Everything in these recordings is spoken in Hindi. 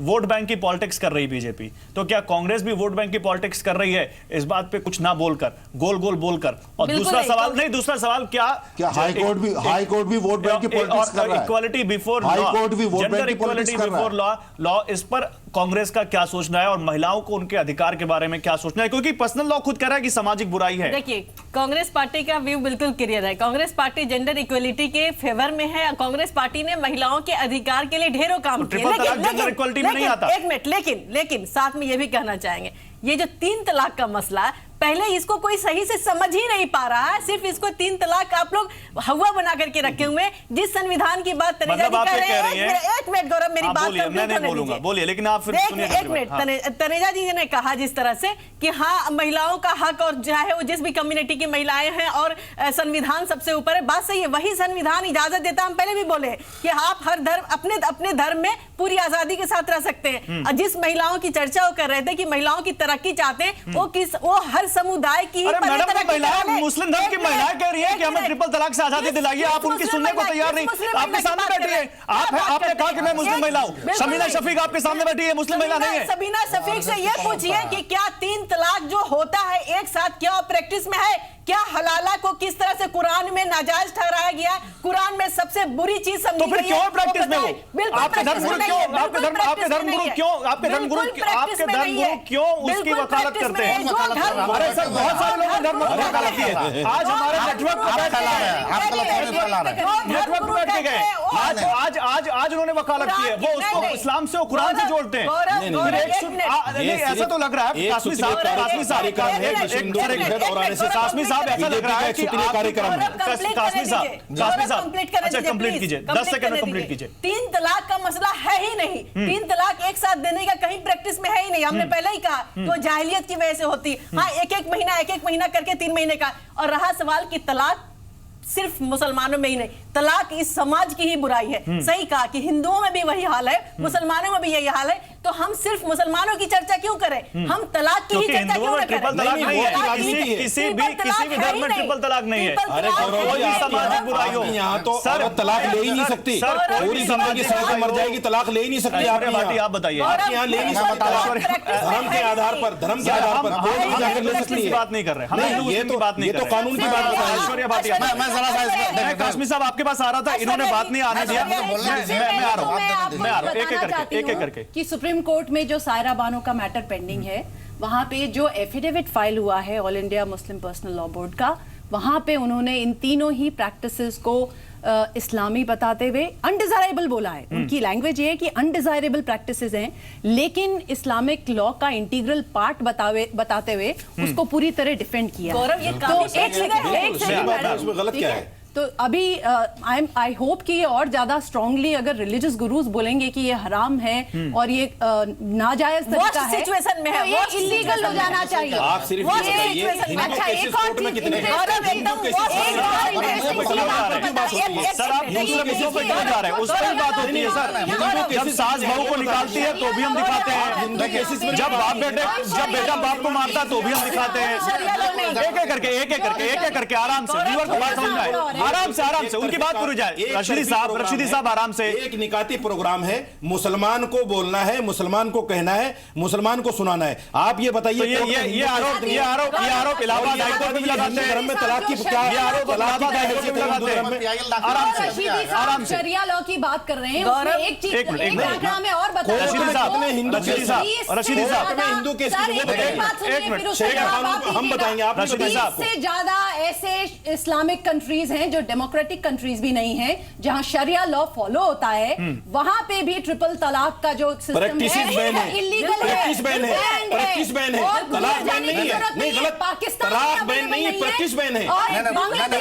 वोट बैंक की पॉलिटिक्स कर रही बीजेपी, तो क्या कांग्रेस भी वोट बैंक की पॉलिटिक्स कर रही है? इस बात पे कुछ ना बोलकर, गोल गोल बोलकर। और दूसरा सवाल नहीं, दूसरा सवाल क्या हाई कोर्ट भी वोट बैंक की पॉलिटिक्स कर रहा है? Equality before law, gender equality before law, इस पर कांग्रेस का क्या सोचना है और महिलाओं को उनके अधिकार के बारे में क्या सोचना है? क्योंकि पर्सनल लॉ खुद कह रहा है कि सामाजिक बुराई है। देखिए, कांग्रेस पार्टी का व्यू बिल्कुल क्लियर है। कांग्रेस पार्टी जेंडर इक्वलिटी के फेवर में है। कांग्रेस पार्टी ने महिलाओं के अधिकार के लिए ढेरों काम किए, लेकिन साथ में ये भी कहना चाहेंगे, ये जो 3 तलाक का मसला है, पहले इसको कोई सही से समझ ही नहीं पा रहा है। सिर्फ इसको 3 तलाक आप लोग हवा बना करके रखे हुए। जिस संविधान की बात तनेजा जी कर रहे हैं, एक मिनट गौरव, मेरी बात बोलूंगा, बोलिए, लेकिन आप फिर एक मिनट। तनेजा जी ने कहा जिस तरह से कि हाँ, महिलाओं का हक, और चाहे वो जिस भी कम्युनिटी की महिलाएं हैं, और संविधान सबसे ऊपर है, बात सही है। वही संविधान इजाजत देता, हम पहले भी बोले कि आप हर धर्म अपने धर्म में पूरी आजादी के साथ रह सकते हैं। जिस महिलाओं की चर्चा वो कर रहे थे कि महिलाओं की तरक्की चाहते हैं, वो हर समुदाय की। अरे मैडम, महिलाएं, मुस्लिम धर्म की महिलाएं कह रही है कि हमें ट्रिपल तलाक से आजादी दिलाइए, आप उनकी सुनने को तैयार नहीं। आपके सामने बैठी है, आपने कहा कि मैं मुस्लिम महिला हूं। सबीना शफीक आपके सामने बैठी है, मुस्लिम महिला नहीं है। सबीना शफीक से ये पूछिए कि क्या 3 तलाक जो होता है एक साथ, क्या प्रैक्टिस में है? क्या हलाला को किस तरह से कुरान में नाजायज ठहराया गया? कुरान में सबसे बुरी चीज समझी गई है। तो फिर क्यों प्रैक्टिस में हो? आपके धर्मगुरु क्यों उसकी वकालत करते हैं? अरे सर, बहुत सारे लोग धर्म की वकालत की है। आज हमारे नेटवर्क पर बैठ के गए, आज उन्होंने वकालत की है। वो उसको इस्लाम से, कुरान से जोड़ते हैं। ऐसा तो लग रहा है कासमी साहब, ऐसा लग रहा है कि कासमी साहब, अच्छा कंप्लीट कीजिए, 10 सेकंड में कंप्लीट कीजिए। 3 तलाक का मसला है ही नहीं। 3 तलाक एक साथ देने का कहीं प्रैक्टिस में है ही नहीं। हमने पहले ही कहा तो जाहिलियत की वजह से होती। हाँ, एक महीना करके 3 महीने का। और रहा सवाल कि तलाक सिर्फ मुसलमानों में ही नहीं, तलाक इस समाज की ही बुराई है। सही कहा कि हिंदुओं में भी वही हाल है, मुसलमानों में भी यही हाल है। तो हम सिर्फ मुसलमानों की चर्चा क्यों करें? हम तलाक की ही चर्चा क्यों न करें? किसी भी धर्म में ट्रिपल तलाक नहीं है। अरे सामाजिक बुराई हो, यहाँ तो सर तलाक ले ही नहीं सकती। पूरी समाज की सड़क मर जाएगी, तलाक ले ही नहीं सकती। आप बताइए, आप यहाँ ले नहीं सकते धर्म के आधार पर, बात नहीं कर रहे हम, ये तो बात नहीं, ये तो कानून की बात है। ऐश्वर्या भाटिया, कासमी साहब आपके पास आ रहा था, इन्होंने बात नहीं आने दिया। मैं आ रहा हूँ, एक करके कि सुप्रीम कोर्ट में जो सायरा बानो का मैटर पेंडिंग है, वहां पे जो एफिडेविट फाइल हुआ है all India Muslim personal law board का, वहां पे उन्होंने इन तीनों ही प्रैक्टिसेस को इस्लामी बताते हुए अनडिजायरेबल बोला है। उनकी लैंग्वेज ये है कि अनडिजायरेबल प्रैक्टिसेस हैं, लेकिन इस्लामिक लॉ का इंटीग्रल पार्ट बताते हुए उसको पूरी तरह डिफेंड किया। गौरव, ये तो एक इसमें गलत क्या है? तो अभी आई होप कि ये और ज्यादा स्ट्रांगली अगर रिलीजियस गुरुज बोलेंगे कि ये हराम है और ये नाजायज तरीका है, सिचुएशन में है, तो ये इलीगल हो जाना चाहिए। आप सिर्फ अच्छा, एक और चीज, सर, आप दूसरे मुद्दों पर क्यों जा रहे हैं? उस पर बात होती है सर। जब सास बहू को निकालती है तो भी हम दिखाते हैं, जब बेटा बाप को मारता है तो भी हम दिखाते हैं। एक एक करके आराम से, व्यूअर को बात समझना है। आराम से उनकी बात पूरी जाए। रशीदी साहब आराम से। एक निकाती प्रोग्राम है, मुसलमान को बोलना है, मुसलमान को कहना है, मुसलमान को सुनाना है। आप ये बताइए, ये आरोप इलाहाबाद हाईकोर्ट में लगाते हैं, धर्म में तलाक की क्या? ये आरोप इलाहाबाद हाईकोर्ट में लगाते हैं। आराम से शरिया लॉ की बात कर रहे हैं। एक चीज हमें और बताइए, रशीदी साहब, हिंदू केस हम बताएंगे। आप से ज्यादा ऐसे इस्लामिक कंट्रीज हैं जो डेमोक्रेटिक कंट्रीज भी नहीं है, जहां शरिया लॉ फॉलो होता है, वहां पे भी ट्रिपल तलाक का जो सिस्टम है इलीगल है। प्रैक्टिस बैन है, तलाक बैन नहीं है। नहीं, गलत, तलाक बैन नहीं है, प्रैक्टिस बैन है।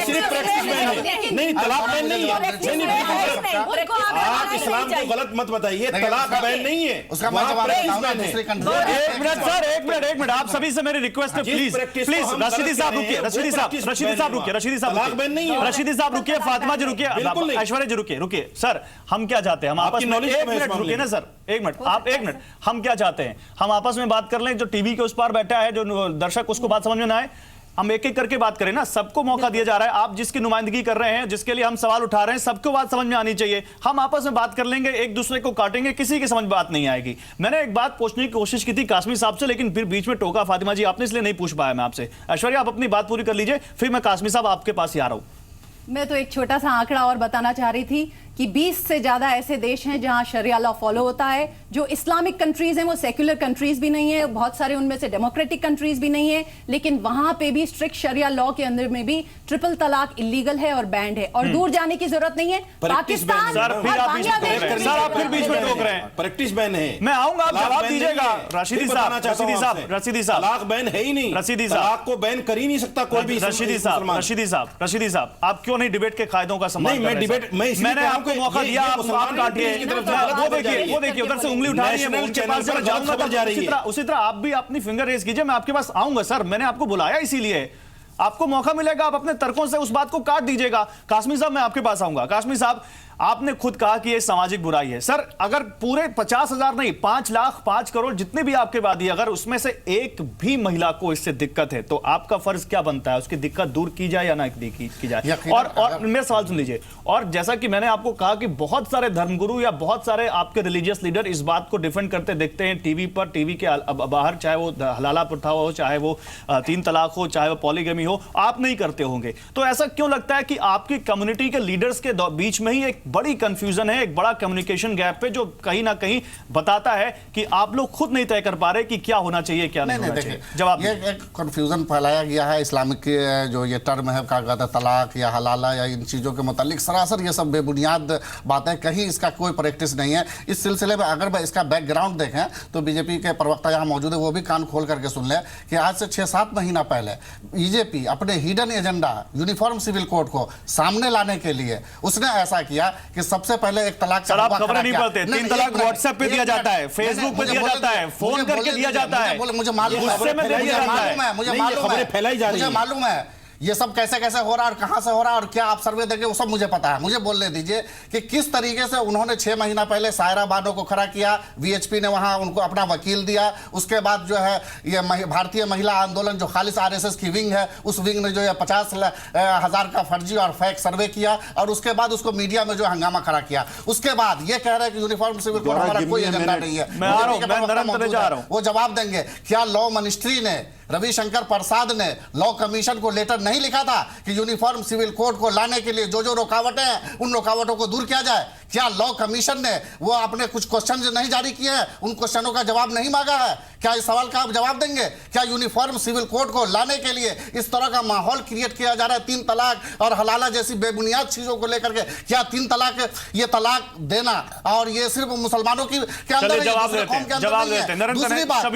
सिर्फ प्रैक्टिस बैन है, नहीं तलाक बैन नहीं है। आप इस्लाम को गलत मत बताइए, तलाक बैन नहीं है, उसका एक मिनट, आप सभी से मेरी रिक्वेस्ट है, प्लीज रशीदी साहब रुकिए, रशीदी साहब रुकिए, फातिमा जी रुकिए, ऐश्वर्या जी रुकिए। सर, हम क्या चाहते हैं? हम आपस में 1 मिनट रुकिए ना सर, 1 मिनट, आप 1 मिनट। हम क्या चाहते हैं? हम आपस में बात कर लें, जो टीवी के उस पार बैठा है जो दर्शक, उसको बात समझ में ना आए। हम एक एक करके बात करें ना, सबको मौका दिया जा रहा है। आप जिसकी नुमाइंदगी कर रहे हैं, जिसके लिए हम सवाल उठा रहे हैं, सबको बात समझ में आनी चाहिए। हम आपस में बात कर लेंगे, एक दूसरे को काटेंगे, किसी की समझ में बात नहीं आएगी। मैंने एक बात पूछने की कोशिश की थी कासमी साहब से, लेकिन फिर बीच में टोका फातिमा जी आपने, इसलिए नहीं पूछ पाया मैं आपसे। ऐश्वर्या, आप अपनी बात पूरी कर लीजिए, फिर मैं कासमी साहब आपके पास ही आ रहा हूं। मैं तो एक छोटा सा आंकड़ा और बताना चाह रही थी कि 20 से ज्यादा ऐसे देश हैं जहां शरिया लॉ फॉलो होता है। जो इस्लामिक कंट्रीज हैं वो सेक्युलर कंट्रीज भी नहीं है, बहुत सारे उनमें से डेमोक्रेटिक कंट्रीज भी नहीं है, लेकिन वहां पे भी स्ट्रिक्ट शरिया लॉ के अंदर में भी ट्रिपल तलाक इलीगल है और बैंड है, और दूर जाने की जरूरत नहीं है। पाकिस्तान सर, और फिर आप बीच में टोक रहे हैं। सर, आप फिर बीच में टोक रहे हैं। प्रैक्टिस बैन है। मैं आऊंगा, आप जवाब दीजिएगा। रशीदी साहब, तलाक बैन है ही नहीं। रशीदी साहब, तलाक को बैन कर ही नहीं सकता कोई भी। रशीदी साहब, आप क्यों नहीं डिबेट के कायदों का सम्मान? मैं डिबेट, मैंने आपको मौका दिया, आप काटिए। वो देखिए उधर से उंगली उठा रही है, मैं उनके पास जब जाऊंगा तो उसी तरह आप भी अपनी फिंगर रेज कीजिए, मैं आपके पास आऊंगा। सर, मैंने आपको बुलाया इसीलिए, आपको मौका मिलेगा, आप अपने तर्कों से उस बात को काट दीजिएगा। कासमी साहब, मैं आपके पास आऊंगा। कासमी साहब, आपने खुद कहा कि यह सामाजिक बुराई है। सर, अगर पूरे 50,000 नहीं, 5 लाख 5 करोड़ जितने भी आपके वादी, अगर उसमें से एक भी महिला को इससे दिक्कत है, तो आपका फर्ज क्या बनता है? उसकी दिक्कत दूर की जाए या ना की जाए? और मेरा सवाल सुन लीजिए। और जैसा कि मैंने आपको कहा कि बहुत सारे धर्मगुरु या बहुत सारे आपके रिलीजियस लीडर इस बात को डिफेंड करते देखते हैं टीवी पर, टीवी के बाहर, चाहे वो हलाला प्रथा हो, चाहे वो 3 तलाक हो, चाहे वो पॉलीगमी हो, आप नहीं करते होंगे। तो ऐसा क्यों लगता है कि आपकी कम्युनिटी के लीडर्स के बीच में ही एक बड़ी कंफ्यूजन है, एक बड़ा कम्युनिकेशन गैप है, जो कहीं ना कहीं बताता है कि आप लोग खुद नहीं तय कर पा रहे कि क्या होना चाहिए, क्या नहीं होना चाहिए? जवाब ये एक कंफ्यूजन फैलाया गया है। इस्लामिक जो ये टर्म है, क्या कहते हैं, तलाक या हलाला या इन चीज़ों के मुतालिक सरासर ये सब बेबुनियाद बातें, कहीं इसका कोई प्रैक्टिस नहीं है। इस सिलसिले में अगर इसका बैकग्राउंड देखें तो बीजेपी के प्रवक्ता यहाँ मौजूद है, वो भी कान खोल करके सुन ले कि आज से 6-7 महीना पहले बीजेपी अपने hidden agenda uniform civil code को सामने लाने के लिए उसने ऐसा किया कि सबसे पहले एक तलाक। सर, आप खबरें नहीं पढ़ते। 3 तलाक व्हाट्सएप पे दिया जाता है, फेसबुक पे दिया जाता है, फोन करके दिया जाता है, मुझे मालूम है, मुझे मालूम है ये सब कैसे कैसे हो रहा है और कहां से हो रहा है और क्या आप सर्वे देंगे, वो सब मुझे पता है। मुझे बोलने दीजिए कि किस तरीके से उन्होंने 6 महीना पहले सायरा बानो को खड़ा किया, वीएचपी ने वहां उनको अपना वकील दिया। उसके बाद जो है ये भारतीय महिला आंदोलन जो खालिस आरएसएस की विंग है, उस विंग ने जो है 50,000 का फर्जी और फेक सर्वे किया और उसके बाद उसको मीडिया में जो हंगामा खड़ा किया। उसके बाद ये कह रहे हैं कि यूनिफॉर्म सिविल कोड हमारा कोई एजेंडा नहीं है। वो जवाब देंगे। क्या लॉ मिनिस्ट्री ने, रविशंकर प्रसाद ने लॉ कमीशन को लेटर नहीं लिखा था कि यूनिफॉर्म सिविल कोड को लाने के लिए जो रुकावटें हैं उन रुकावटों को दूर किया जाए? क्या लॉ कमीशन ने वो अपने कुछ क्वेश्चन जो नहीं जारी किए हैं उन क्वेश्चनों का जवाब नहीं मांगा है? क्या इस सवाल का आप जवाब देंगे? क्या यूनिफॉर्म सिविल कोड को लाने के लिए इस तरह का माहौल क्रिएट किया जा रहा है 3 तलाक और हलाला जैसी बेबुनियाद चीजों को लेकर के? क्या 3 तलाक, ये तलाक देना और ये सिर्फ मुसलमानों के अंदर है, दूसरे कौम के अंदर नहीं है? दूसरी बात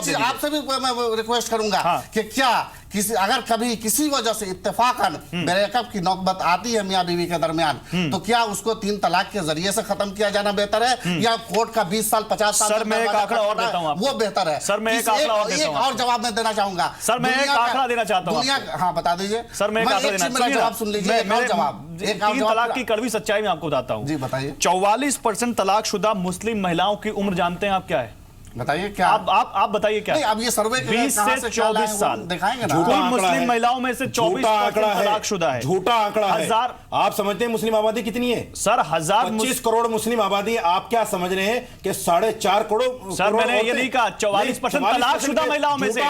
आपसे भी मैं रिक्वेस्ट करूंगा कि क्या अगर कभी किसी वजह से इत्तेफाकन ब्रेकअप की नौबत आती है मियां बीवी के दरमियान, तो क्या उसको 3 तलाक के जरिए से खत्म किया जाना बेहतर है या कोर्ट का 20 साल 50 साल? सर, मैं एक आंकड़ा और देता हूं आपको, वो बेहतर है। सर, मैं एक आंकड़ा और देता हूं, और जवाब मैं देना चाहूंगा। सर, मैं एक आंकड़ा देना चाहता हूं दुनिया। हाँ, बता दीजिए सर, मैं एक आंकड़ा देना, जवाब सुन लीजिए। जवाब 3 तलाक की कड़वी सच्चाई में आपको बताता हूं। जी बताइए। 44% तलाकशुदा मुस्लिम महिलाओं की उम्र जानते हैं आप क्या है? बताइए क्या? आप बताइए क्या? नहीं, अब ये सर्वे 20 से 24 साल दिखाएंगे ना। कोई मुस्लिम महिलाओं में से 24% तलाकशुदा है। झूठा आंकड़ा है। आप समझते हैं मुस्लिम आबादी कितनी है? सर, 25 करोड़ मुस्लिम आबादी। आप क्या समझ रहे हैं कि 4.5 करोड़? सर, मैंने ये नहीं कहा 44% तलाकशुदा महिलाओं में से। सर,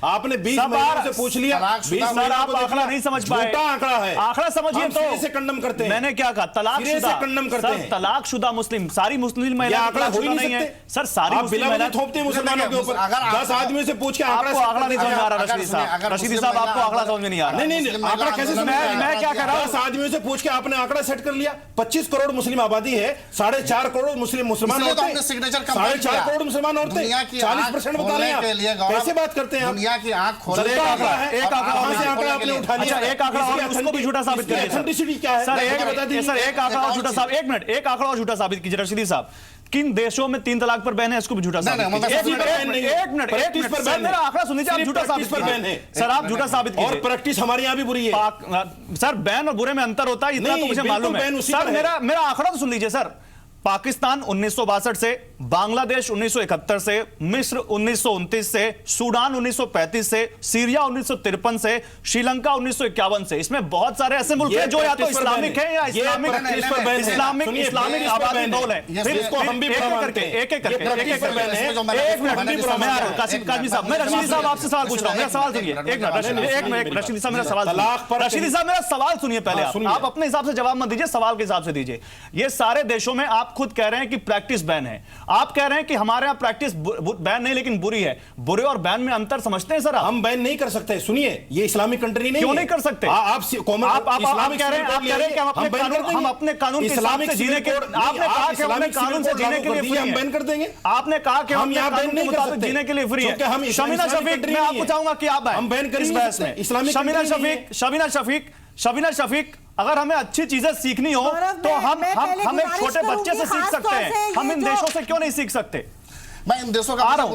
आपने 20 महिलाओं से पूछ लिया, 20 सर, आप आंकड़ा नहीं समझ पाए। झूठा आंकड़ा है, आंकड़ा समझिए तो से कंडम करते हैं। मैंने क्या कहा? तलाकशुदा कंडम करते हैं। तलाकशुदा मुस्लिम, सारी मुस्लिम महिला नहीं है सर, सारी मुस्लिम महिला थोपते हैं मुसलमानों के ऊपर। 10 आदमियों से पूछ के आपको आंकड़ा नहीं समझ आ रहा। रशीदी साहब, आपको आंकड़ा समझ में नहीं आ रहा। नहीं, आंकड़ा कैसे समझ? मैं क्या कर रहा हूं? 10 आदमियों से पूछ के आपने आंकड़ा सेट कर लिया। 25 करोड़ मुस्लिम आबादी है, 4.5 करोड़ मुसलमान औरतें, 4.5 करोड़ मुसलमान औरतें, 40% बता रहे हैं। कैसे बात करते हैं? दुनिया की आंख खोलने एक आंकड़ा आपने उठा लिया। एक आंकड़ा और उसको भी झूठा साबित करिए। ऑथेंटिसिटी क्या है? सर, एक आंकड़ा और झूठा साबित, एक मिनट, एक आंकड़ा और झूठा साबित कीजिए रशीदी साहब। किन देशों में 3 तलाक पर बैन है, इसको भी झूठा साबित कीजिए। एक मिनट, सर, मेरा आंकड़ा सुन लीजिए। आप झूठा साबित पर बैन है सर, आप झूठा साबित कीजिए। और प्रैक्टिस हमारे यहाँ भी बुरी है सर। बैन और बुरे में अंतर होता है, इतना तो मुझे मालूम है। सर, मेरा आंकड़ा तो सुन लीजिए सर। पाकिस्तान 1962 से, बांग्लादेश 1971 से, मिस्र 1929 से, सूडान 1935 से, सीरिया 1953 से, श्रीलंका 1951 से। इसमें बहुत सारे ऐसे मुल्क हैं जो या तो इस्लामिक है या इस्लामिक आबादी दौल है। फिर इसको हम भी एक एक मिनट कासिम साहब, मैं रशीदी साहब आपसे सवाल पूछ रहा हूं, मेरा सवाल सुनिए। एक मिनट रशीदी साहब, मेरा सवाल रशीदी साहब मेरा सवाल सुनिए पहले। आप अपने हिसाब से जवाब मत दीजिए, सवाल के हिसाब से दीजिए। ये सारे देशों में आप खुद कह रहे हैं कि प्रैक्टिस बैन है, आप कह रहे हैं कि हमारे यहां प्रैक्टिस बैन नहीं लेकिन बुरी है। बुरे और बैन में अंतर समझते हैं सर? हम बैन नहीं कर सकते। सुनिए, ये इस्लामिक कंट्री नहीं क्यों है। नहीं कर सकते? आप कह रहे हैं कि हम अपने कानून के हिसाब से जीने के, आपने कहा कि हम कानून से जीने के लिए फ्री हम बैन कर देंगे। आपने कहा कि हम यहां बैन नहीं कर सकते जीने के लिए फ्री है। शमीना शफीक, मैं आपको चाहूंगा कि आप हम बैन करें इस बहस में। शमीना शफीक, अगर हमें अच्छी चीजें सीखनी हो तो हम एक छोटे बच्चे से सीख सकते हैं, हम इन देशों से क्यों नहीं सीख सकते? मैं इन देशों का मैं आ रहा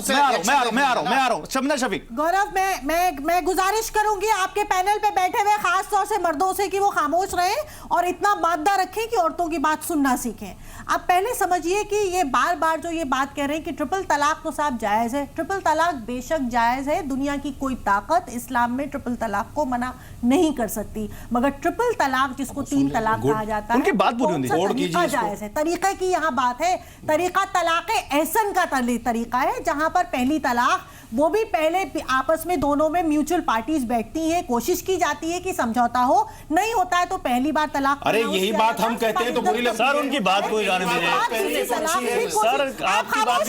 हूं शमीना शफीक। गौरव, मैं गुजारिश करूंगी आपके पैनल पे बैठे हुए खास तौर से मर्दों से कि वो खामोश रहें और इतना मादा रखें कि औरतों की बात सुनना सीखें। आप पहले समझिए कि ये बार बार जो ये बात कह रहे हैं कि ट्रिपल तलाक तो साहब जायज है। ट्रिपल तलाक बेशक जायज है, दुनिया की कोई ताकत इस्लाम में ट्रिपल तलाक को मना नहीं कर सकती, मगर ट्रिपल तलाक जिसको 3 तलाक कहा जाता है, उनकी बात पूरी होनी तरीका जायज है। तरीके की यहाँ बात है, तरीका तलाक एहसन का तरीका है, जहां पर पहली तलाक वो भी पहले आपस में दोनों में म्यूचुअल पार्टीज बैठती हैं, कोशिश की जाती है कि समझौता हो, नहीं होता है तो पहली बार तलाक। अरे यही बात हम कहते हैं तो बुरी लगती है। सर उनकी बात को जाने दीजिए। सर आपकी बात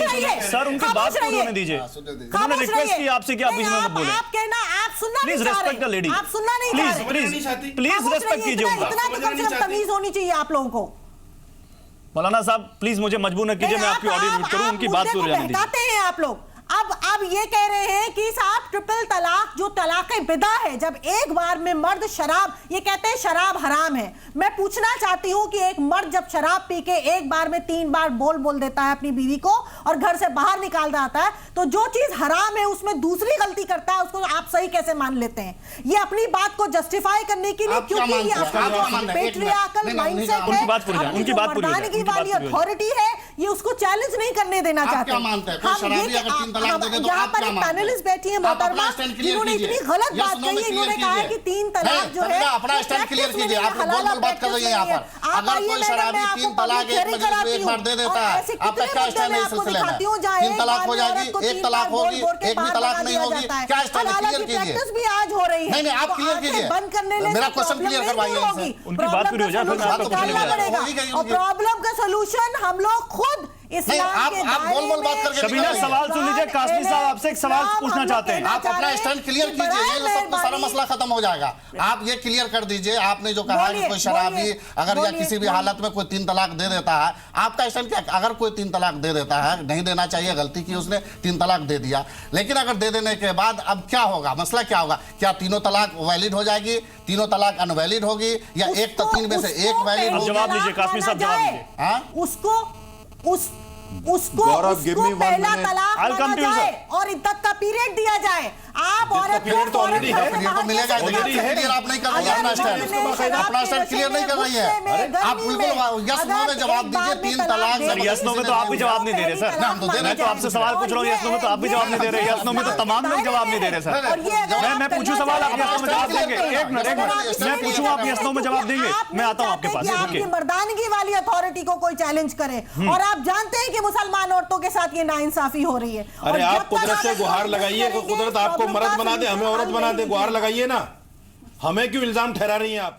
सर उनकी बात पूरी होने दीजिए। उन्होंने रिक्वेस्ट की आपसे कि आप बीच में मत बोलें। आप कहना, आप सुनना नहीं चाह रहे, आप सुनना नहीं चाह रहे, प्लीज रेस्पेक्ट कीजिए उनका। इतना तो कम से कम तमीज होनी चाहिए आप लोगों को। मौलाना साहब प्लीज मुझे मजबूर न कीजिए, मैं आपकी ऑडियो म्यूट करूं, उनकी बात पूरी होने दीजिए। हैं आप लोग अब ये कह रहे हैं कि साहब ट्रिपल तलाक जो तलाक बिदा है, जब एक बार में मर्द शराब, ये कहते हैं शराब हराम है। मैं पूछना चाहती हूं कि एक मर्द जब शराब पी के एक बार में 3 बार बोल देता है अपनी बीवी को और घर से बाहर निकाल जाता है, तो जो चीज हराम है उसमें दूसरी गलती करता है, उसको आप सही कैसे मान लेते हैं? ये अपनी बात को जस्टिफाई करने के लिए, क्योंकि ये पेट्रियार्कल माइंडसेट है, मर्दानगी वाली अथॉरिटी है, ये उसको चैलेंज नहीं करने देना चाहते। यहाँ पर एक पैनलिस्ट बैठी है मोहतरमा, जिन्होंने इतनी गलत बात कही है। इन्होंने कहा है कि 3 तलाक जो है, अपना स्टैंड क्लियर कीजिए। आप बोल बात कर रही हैं यहाँ पर। अगर कोई शराबी 3 तलाक एक बार दे देता है, आपका क्या स्टैंड है इस सिलसिले में? 3 तलाक हो जाएगी, 1 तलाक होगी, 1 भी तलाक नहीं होगी, क्या स्टैंड क्लियर कीजिए। भी आज हो रही है, नहीं आप क्लियर कीजिए, बंद करने मेरा क्वेश्चन क्लियर करवाइए। उनकी बात पूरी हो जाए फिर और प्रॉब्लम का सोल्यूशन हम लोग खुद आप बोल बात करके शबीना सवाल सुन लीजिए। कासमी साहब आपसे एक सवाल पूछना चाहते हैं। आप अपना स्टैंड क्लियर कीजिए, ये सब सारा मसला खत्म हो जाएगा। आप ये क्लियर कर दीजिए, आपने जो कहा कि कोई शराबी अगर या किसी भी हालत में कोई 3 तलाक दे देता है, आपका स्टैंड क्या? अगर कोई 3 तलाक दे देता है, नहीं देना चाहिए, गलती की उसने, 3 तलाक दे दिया, लेकिन अगर दे देने के बाद अब क्या होगा? मसला क्या होगा? क्या तीनों तलाक वैलिड हो जाएगी, तीनों तलाक अनवैलिड होगी, या एक 3 में से एक वैलिड होगी? जवाब दीजिए कासमी साहब, जवाब दीजिए। उसको पहला तलाक माना जाए और इद्दत का पीरियड दिया जाए। आप औरत पीरियड तो ऑलरेडी है, पीरियड तो मिलेगा। क्लियर आप नहीं कर रही है, अपना स्टैंड क्लियर नहीं कर रही है। आप बिल्कुल यस नो में जवाब दीजिए। 3 तलाक सर, यस नो में तो आप भी जवाब नहीं दे रहे सर। मैं तो आपसे सवाल पूछ रहा हूँ, यस नो में तो आप भी जवाब नहीं दे रहे। यस नो में तो तमाम लोग जवाब नहीं दे रहे सर। मैं पूछूं सवाल, आप यस नो में जवाब देंगे? एक मिनट मैं पूछूं, आप यस नो में जवाब देंगे? मैं आता हूँ आपके पास। आपकी मर्दानगी वाली अथॉरिटी को कोई चैलेंज करे, और आप जानते हैं कि मुसलमान औरतों के साथ ये नाइंसाफी हो रही है। अरे आप कुदरत से गुहार लगाइए, कुदरत आपको मर्द बना दे, हमें औरत बना दे, गुहार लगाइए ना। हमें क्यों इल्जाम ठहरा रही हैं आप?